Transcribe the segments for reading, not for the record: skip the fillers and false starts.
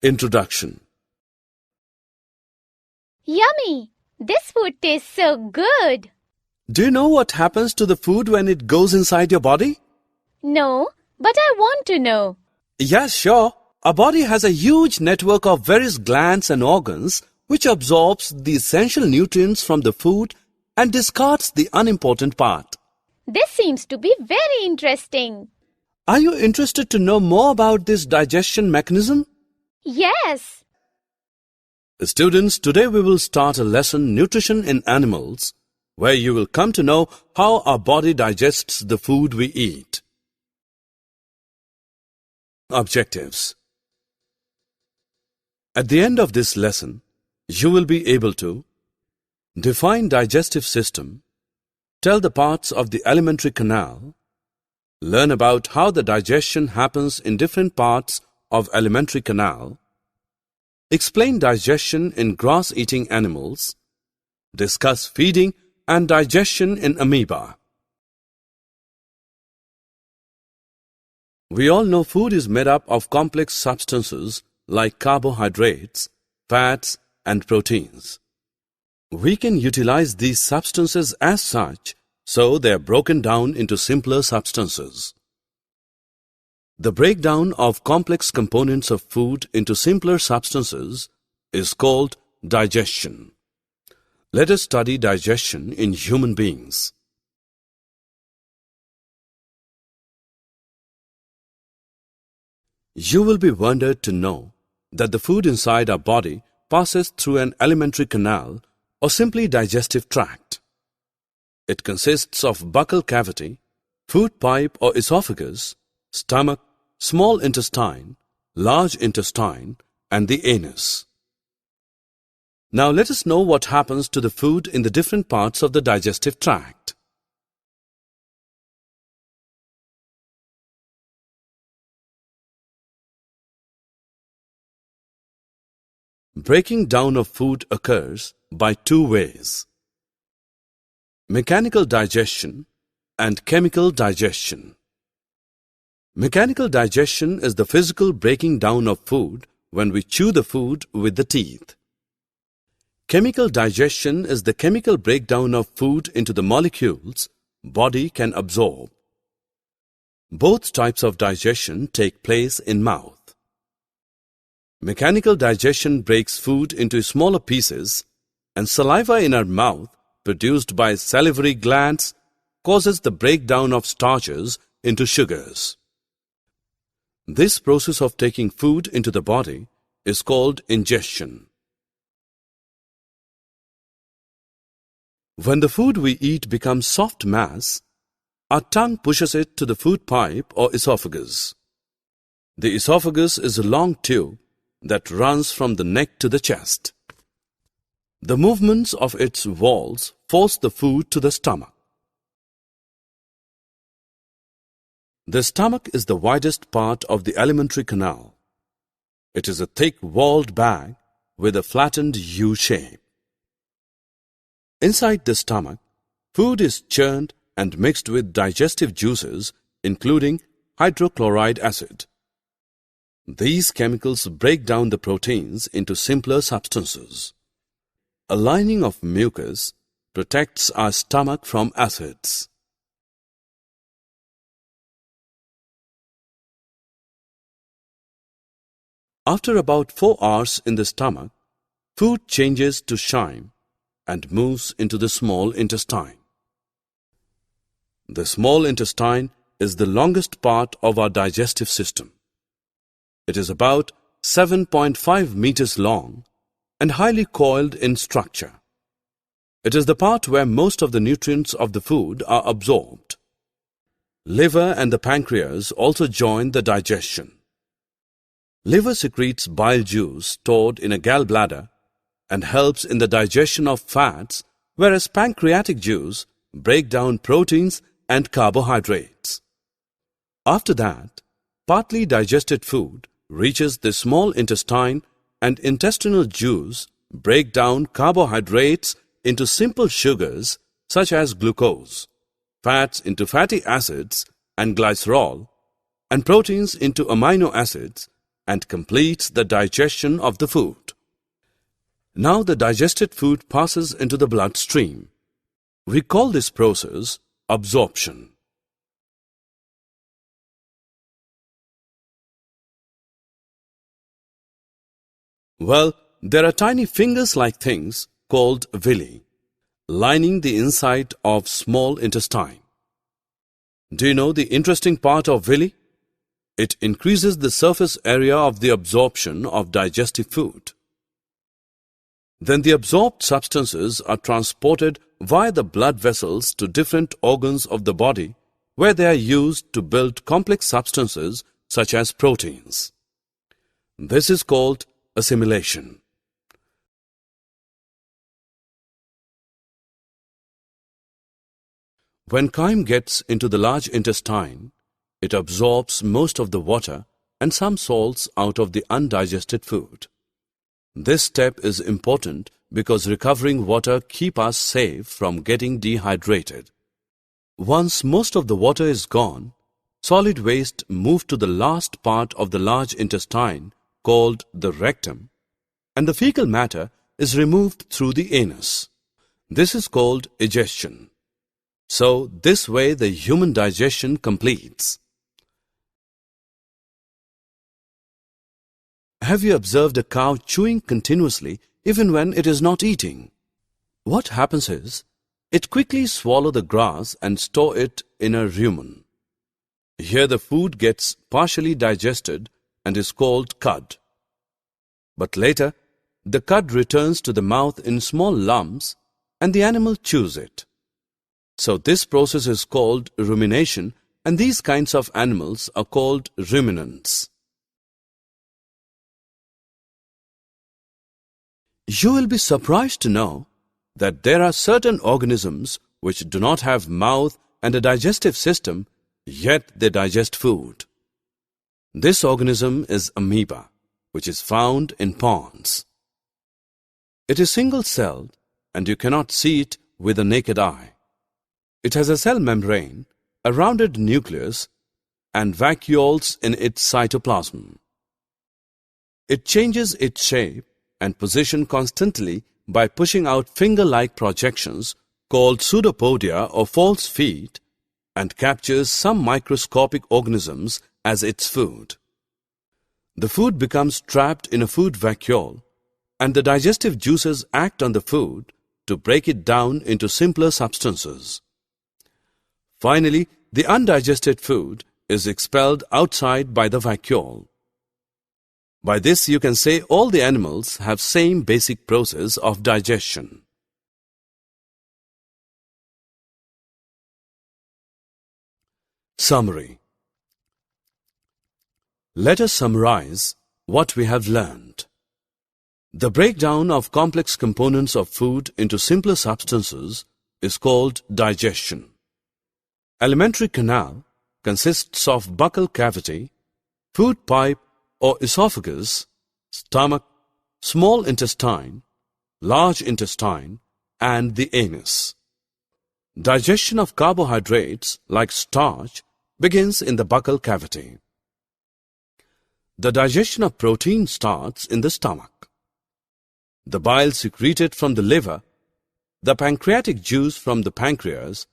Introduction. Yummy! This food tastes so good. Do you know what happens to the food when it goes inside your body? No, but I want to know. Yes, sure. Our body has a huge network of various glands and organs which absorbs the essential nutrients from the food and discards the unimportant part. This seems to be very interesting. Are you interested to know more about this digestion mechanism? Yes. Students, today we will start a lesson, Nutrition in Animals, where you will come to know how our body digests the food we eat. Objectives. At the end of this lesson, you will be able to define digestive system, tell the parts of the alimentary canal, learn about how the digestion happens in different parts of alimentary canal, explain digestion in grass-eating animals, discuss feeding and digestion in amoeba. We all know food is made up of complex substances like carbohydrates, fats, and proteins. We can utilize these substances as such, so they are broken down into simpler substances. The breakdown of complex components of food into simpler substances is called digestion. Let us study digestion in human beings. You will be wondered to know that the food inside our body passes through an alimentary canal or simply digestive tract. It consists of buccal cavity, food pipe or esophagus, stomach, small intestine, large intestine, and the anus. Now let us know what happens to the food in the different parts of the digestive tract. Breaking down of food occurs by two ways: mechanical digestion and chemical digestion. Mechanical digestion is the physical breaking down of food when we chew the food with the teeth. Chemical digestion is the chemical breakdown of food into the molecules body can absorb. Both types of digestion take place in mouth. Mechanical digestion breaks food into smaller pieces, and saliva in our mouth, produced by salivary glands, causes the breakdown of starches into sugars. This process of taking food into the body is called ingestion. When the food we eat becomes soft mass, our tongue pushes it to the food pipe or esophagus. The esophagus is a long tube that runs from the neck to the chest. The movements of its walls force the food to the stomach. The stomach is the widest part of the alimentary canal. It is a thick-walled bag with a flattened U shape. Inside the stomach, food is churned and mixed with digestive juices, including hydrochloric acid. These chemicals break down the proteins into simpler substances. A lining of mucus protects our stomach from acids. After about 4 hours in the stomach, food changes to chyme and moves into the small intestine. The small intestine is the longest part of our digestive system. It is about 7.5 meters long and highly coiled in structure. It is the part where most of the nutrients of the food are absorbed. Liver and the pancreas also join the digestion. Liver secretes bile juice stored in a gallbladder and helps in the digestion of fats, whereas pancreatic juice breaks down proteins and carbohydrates. After that, partly digested food reaches the small intestine, and intestinal juice break down carbohydrates into simple sugars such as glucose, fats into fatty acids and glycerol, and proteins into amino acids and completes the digestion of the food. Now the digested food passes into the bloodstream. We call this process absorption. Well, there are tiny fingers-like things called villi, lining the inside of small intestine. Do you know the interesting part of villi? It increases the surface area of the absorption of digestive food. Then the absorbed substances are transported via the blood vessels to different organs of the body, where they are used to build complex substances such as proteins. This is called assimilation. When chyme gets into the large intestine, it absorbs most of the water and some salts out of the undigested food. This step is important because recovering water keeps us safe from getting dehydrated. Once most of the water is gone, solid waste moves to the last part of the large intestine called the rectum, and the fecal matter is removed through the anus. This is called egestion. So, this way the human digestion completes. Have you observed a cow chewing continuously even when it is not eating? What happens is, it quickly swallows the grass and stores it in a rumen. Here the food gets partially digested and is called cud. But later, the cud returns to the mouth in small lumps and the animal chews it. So this process is called rumination, and these kinds of animals are called ruminants. You will be surprised to know that there are certain organisms which do not have mouth and a digestive system, yet they digest food. This organism is amoeba, which is found in ponds. It is single-celled and you cannot see it with the naked eye. It has a cell membrane, a rounded nucleus, and vacuoles in its cytoplasm. It changes its shape and position constantly by pushing out finger-like projections called pseudopodia or false feet, and captures some microscopic organisms as its food. The food becomes trapped in a food vacuole, and the digestive juices act on the food to break it down into simpler substances. Finally, the undigested food is expelled outside by the vacuole. By this you can say all the animals have same basic process of digestion. Summary. Let us summarize what we have learned. The breakdown of complex components of food into simpler substances is called digestion. Alimentary canal consists of buccal cavity, food pipe or esophagus, stomach, small intestine, large intestine, and the anus. Digestion of carbohydrates like starch begins in the buccal cavity. The digestion of protein starts in the stomach. The bile secreted from the liver, the pancreatic juice from the pancreas,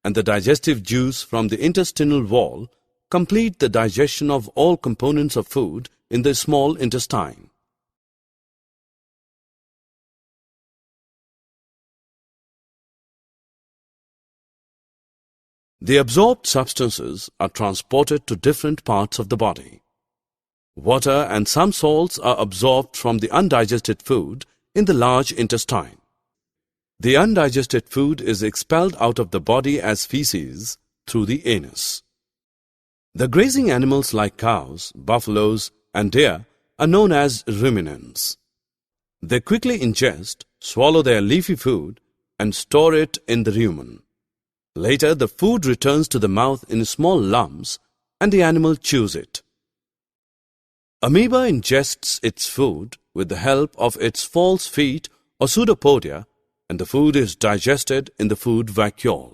and the digestive juice from the intestinal wall complete the digestion of all components of food in the small intestine. The absorbed substances are transported to different parts of the body. Water and some salts are absorbed from the undigested food in the large intestine. The undigested food is expelled out of the body as feces through the anus. The grazing animals like cows, buffaloes, and deer are known as ruminants. They quickly ingest, swallow their leafy food, and store it in the rumen. Later, the food returns to the mouth in small lumps, and the animal chews it. Amoeba ingests its food with the help of its false feet or pseudopodia, and the food is digested in the food vacuole.